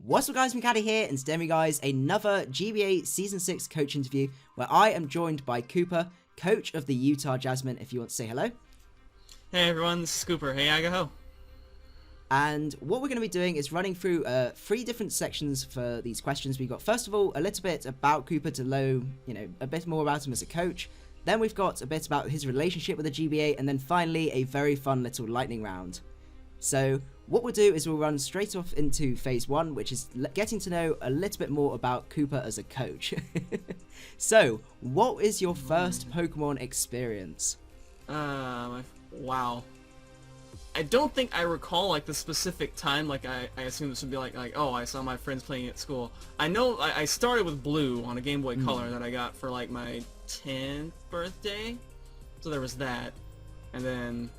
What's up guys, macadii here, and today guys, another GBA Season 6 coach interview where I am joined by Kooper, coach of the Utah Jasmine, if you want to say hello. Hey everyone, this is Kooper. Hey Agaho. And what we're going to be doing is running through 3 different sections for these questions. We've got, first of all, a little bit about Kooper to know, a bit more about him as a coach. Then we've got a bit about his relationship with the GBA, and then finally a very fun little lightning round. So what we'll do is we'll run straight off into phase 1, which is getting to know a little bit more about Kooper as a coach. So, what is your first Pokemon experience? Wow. I don't think I recall like the specific time. Like I assume this would be like oh, I saw my friends playing at school. I know I started with Blue on a Game Boy Color that I got for like my 10th birthday. So there was that, and then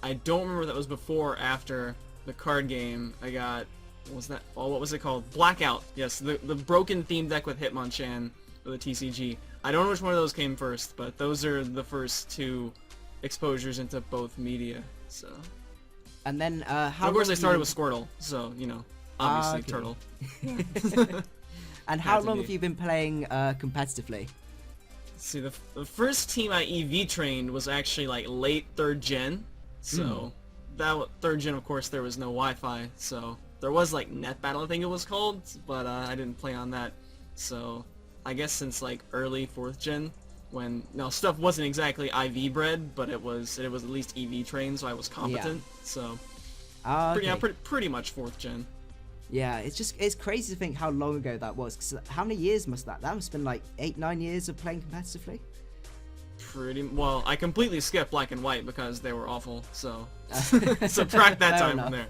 I don't remember if that was before or after the card game. I got, what was it called? Blackout. Yes, the broken theme deck with Hitmonchan for the TCG. I don't know which one of those came first, but those are the first 2 exposures into both media. So. And then how? Of course, I started with Squirtle, so obviously okay. Turtle. And how long have you been playing competitively? See, the first team I EV trained was actually like late 3rd gen. So, that 3rd gen, of course, there was no Wi-Fi, so there was like Net Battle, I think it was called, but I didn't play on that. So, I guess since like early 4th gen, when stuff wasn't exactly IV bred, but it was at least EV trained, so I was competent. Yeah. So, pretty much 4th gen. Yeah, it's crazy to think how long ago that was. 'Cause how many years must that must have been like 8-9 years of playing competitively? Well, I completely skipped Black and White because they were awful, so subtract that time from there.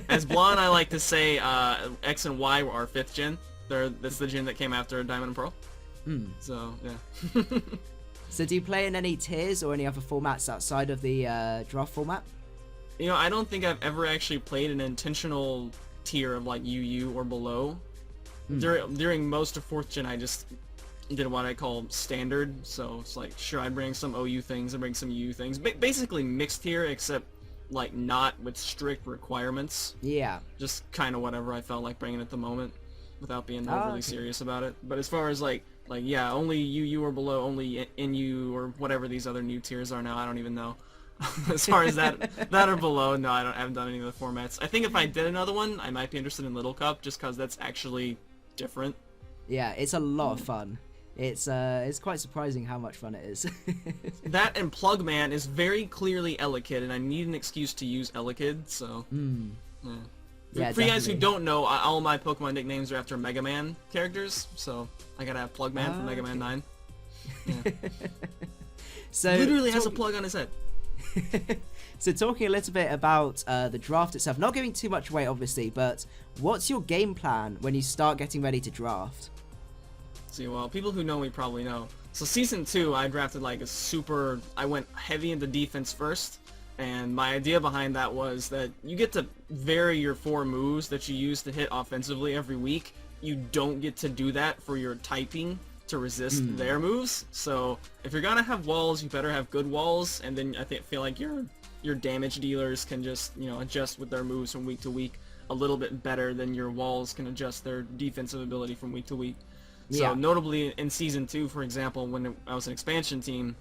As Blonde, I like to say X and Y were our 5th gen. That's the gen that came after Diamond and Pearl. So, yeah. So do you play in any tiers or any other formats outside of the draft format? I don't think I've ever actually played an intentional tier of like UU or below. During most of 4th gen, I just did what I call standard, so it's like, sure, I bring some OU things, I bring some UU things, basically mixed tier, except like not with strict requirements. Yeah. Just kind of whatever I felt like bringing at the moment, without being overly serious about it. But as far as like yeah, only UU or below, only NU or whatever these other new tiers are now, I don't even know. As far as that or below, no, I haven't done any of the formats. I think if I did another one, I might be interested in Little Cup, just because that's actually different. Yeah, it's a lot of fun. It's quite surprising how much fun it is. That and Plugman is very clearly Elekid, and I need an excuse to use Elekid, so... Yeah, for you guys who don't know, all my Pokemon nicknames are after Mega Man characters, so I gotta have Plugman from Mega Man 9. Yeah. So literally has a plug on his head. So talking a little bit about the draft itself, not giving too much away obviously, but what's your game plan when you start getting ready to draft? See, well, people who know me probably know. So Season 2, I drafted like I went heavy into defense first, and my idea behind that was that you get to vary your 4 moves that you use to hit offensively every week. You don't get to do that for your typing to resist their moves. So if you're gonna have walls, you better have good walls, and then I feel like your damage dealers can just adjust with their moves from week to week a little bit better than your walls can adjust their defensive ability from week to week. So notably in Season 2, for example, when I was an expansion team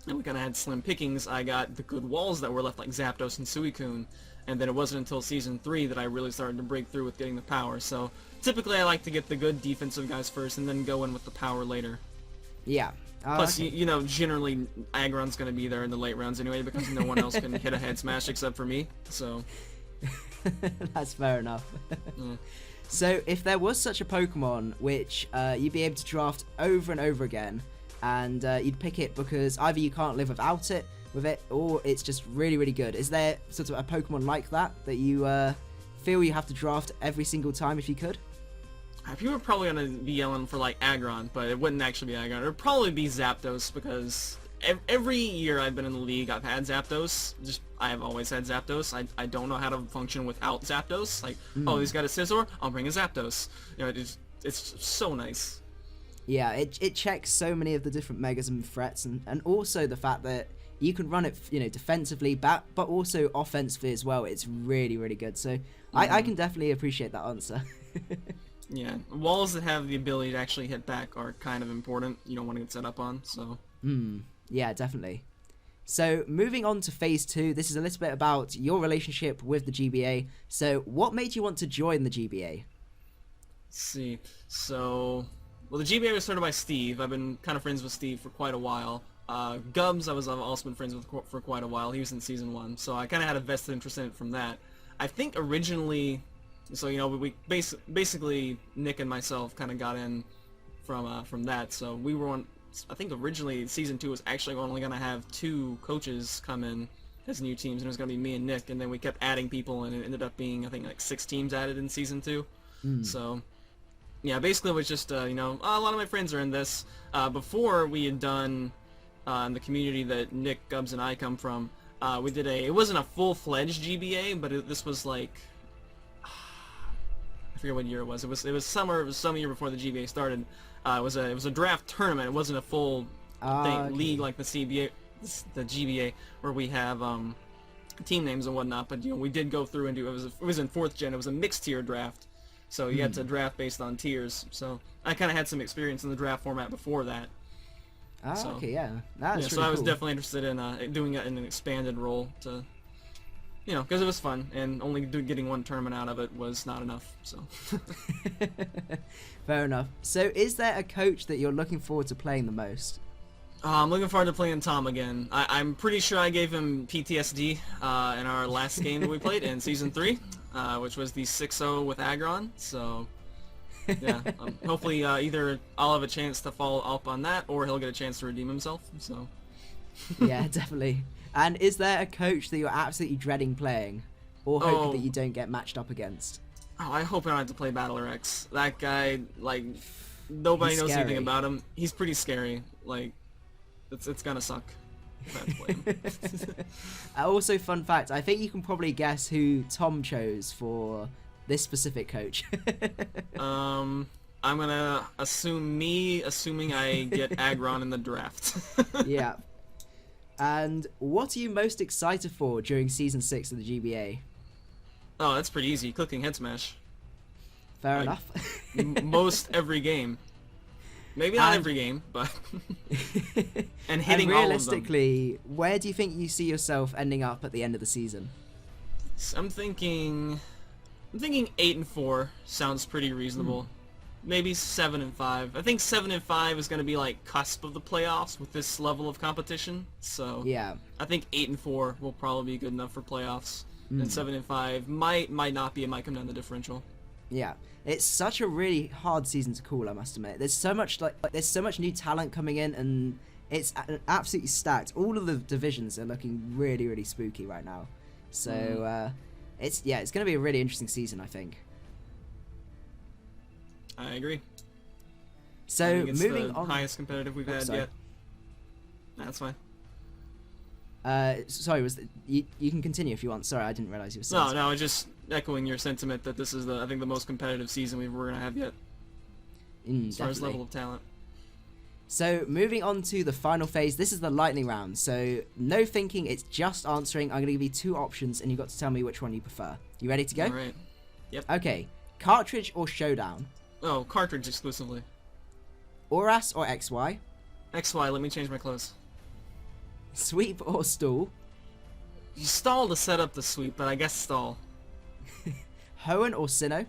and we kind of had slim pickings, I got the good walls that were left like Zapdos and Suicune, and then it wasn't until Season 3 that I really started to break through with getting the power. So typically I like to get the good defensive guys first and then go in with the power later. Yeah. Plus, generally Aggron's going to be there in the late rounds anyway because no one else can hit a head smash except for me, so... That's fair enough. So, if there was such a Pokemon which you'd be able to draft over and over again, and you'd pick it because either you can't live without it, or it's just really, really good, is there sort of a Pokemon like that you feel you have to draft every single time if you could? People are probably going to be yelling for like Aggron, but it wouldn't actually be Aggron. It would probably be Zapdos, because every year I've been in the league, I've had Zapdos. I have always had Zapdos. I don't know how to function without Zapdos. Like, oh, he's got a Scizor, I'll bring a Zapdos. It's so nice. Yeah, it checks so many of the different megas and threats, and also the fact that you can run it, defensively, but also offensively as well. It's really, really good. So I can definitely appreciate that answer. Yeah, walls that have the ability to actually hit back are kind of important. You don't want to get set up on, so. Yeah, definitely. So moving on to phase 2, this is a little bit about your relationship with the GBA. So what made you want to join the GBA? Let's see. So, well, the GBA was started by Steve. I've been kind of friends with Steve for quite a while. Gubbs, I've also been friends with for quite a while. He was in season 1, so I kind of had a vested interest in it from that. I think originally, so we basically Nick and myself kind of got in from that. So we were on. I think originally season 2 was actually only going to have 2 coaches come in as new teams, and it was going to be me and Nick. And then we kept adding people, and it ended up being I think like 6 teams added in season 2. So. Yeah, basically it was just, a lot of my friends are in this. Before we had done, in the community that Nick, Gubbs, and I come from, we did it wasn't a full-fledged GBA, but this was like, I forget what year it was. It was summer, it was some year before the GBA started. It was a draft tournament. It wasn't a full league like the GBA, where we have, team names and whatnot, but, we did go through and do, it was in 4th gen, it was a mixed tier draft. So you had to draft based on tiers. So I kind of had some experience in the draft format before that. Okay, yeah. That's so really I was cool. definitely interested in doing it in an expanded role to, because it was fun, and only getting 1 tournament out of it was not enough. So. Fair enough. So is there a coach that you're looking forward to playing the most? I'm looking forward to playing Tom again. I'm pretty sure I gave him PTSD in our last game that we played in Season 3, which was the 6-0 with Agron, so yeah, hopefully either I'll have a chance to follow up on that, or he'll get a chance to redeem himself, so. Yeah, definitely. And is there a coach that you're absolutely dreading playing, or hoping that you don't get matched up against? Oh, I hope I don't have to play Battler X. That guy, nobody knows anything about him. He's pretty scary, it's gonna suck if I have to play him. Also, fun fact, I think you can probably guess who Tom chose for this specific coach. I'm gonna assuming I get Agron in the draft. Yeah. And what are you most excited for during Season 6 of the GBA? Oh, that's pretty easy. Clicking head smash. Fair enough. Most every game. Maybe not every game, but and hitting and all realistically, where do you think you see yourself ending up at the end of the season? I'm thinking 8-4 sounds pretty reasonable. Maybe 7-5. I think 7-5 is going to be like cusp of the playoffs with this level of competition. So yeah, I think 8-4 will probably be good enough for playoffs. And 7-5 might not be. It might come down to differential. Yeah, it's such a really hard season to call, I must admit. There's so much there's so much new talent coming in, and it's absolutely stacked. All of the divisions are looking really, really spooky right now. So it's going to be a really interesting season, I think. I agree. So it's moving the on, highest competitive we've had yet. That's fine. Sorry, you can continue if you want. Sorry, I didn't realize you were saying. No, just echoing your sentiment that this is I think the most competitive season we're gonna have yet, as far as level of talent. So moving on to the final phase, this is the lightning round. So no thinking, it's just answering. I'm gonna give you 2 options, and you've got to tell me which one you prefer. You ready to go? All right. Yep. Okay, cartridge or showdown? Oh, cartridge exclusively. Oras or XY? XY. Let me change my clothes. Sweep or stall? You stall to set up the sweep, but I guess stall. Hoenn or Sinnoh?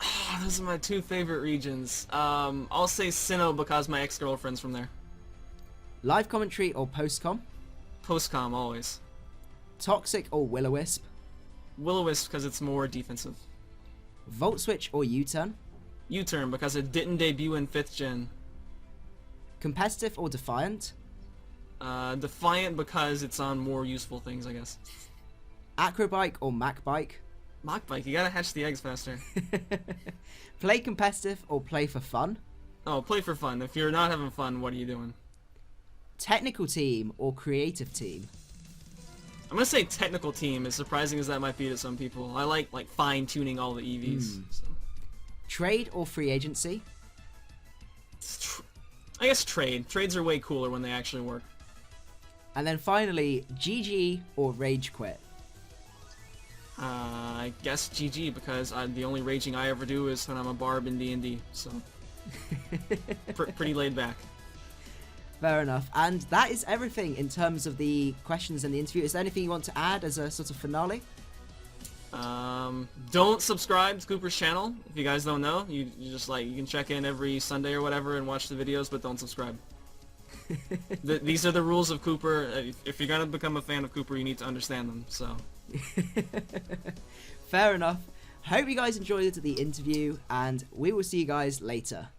Oh, those are my 2 favorite regions. I'll say Sinnoh because my ex-girlfriend's from there. Live commentary or postcom? Postcom, always. Toxic or Will-O-Wisp? Will-O-Wisp because it's more defensive. Volt switch or U-turn? U-turn because it didn't debut in 5th gen. Competitive or defiant? Defiant because it's on more useful things, I guess. Acrobike or Macbike? Macbike, you gotta hatch the eggs faster. Play competitive or play for fun? Oh, play for fun. If you're not having fun, what are you doing? Technical team or creative team? I'm gonna say technical team, as surprising as that might be to some people. I like fine-tuning all the EVs. So. Trade or free agency? I guess trade. Trades are way cooler when they actually work. And then finally, GG or rage quit? I guess GG, because the only raging I ever do is when I'm a barb in D&D, so pretty laid back. Fair enough. And that is everything in terms of the questions and the interview. Is there anything you want to add as a sort of finale? Don't subscribe to Kooper's channel. If you guys don't know, you just you can check in every Sunday or whatever and watch the videos, but don't subscribe. These are the rules of Kooper. If you're gonna become a fan of Kooper, you need to understand them. So. Fair enough. Hope you guys enjoyed the interview, and we will see you guys later.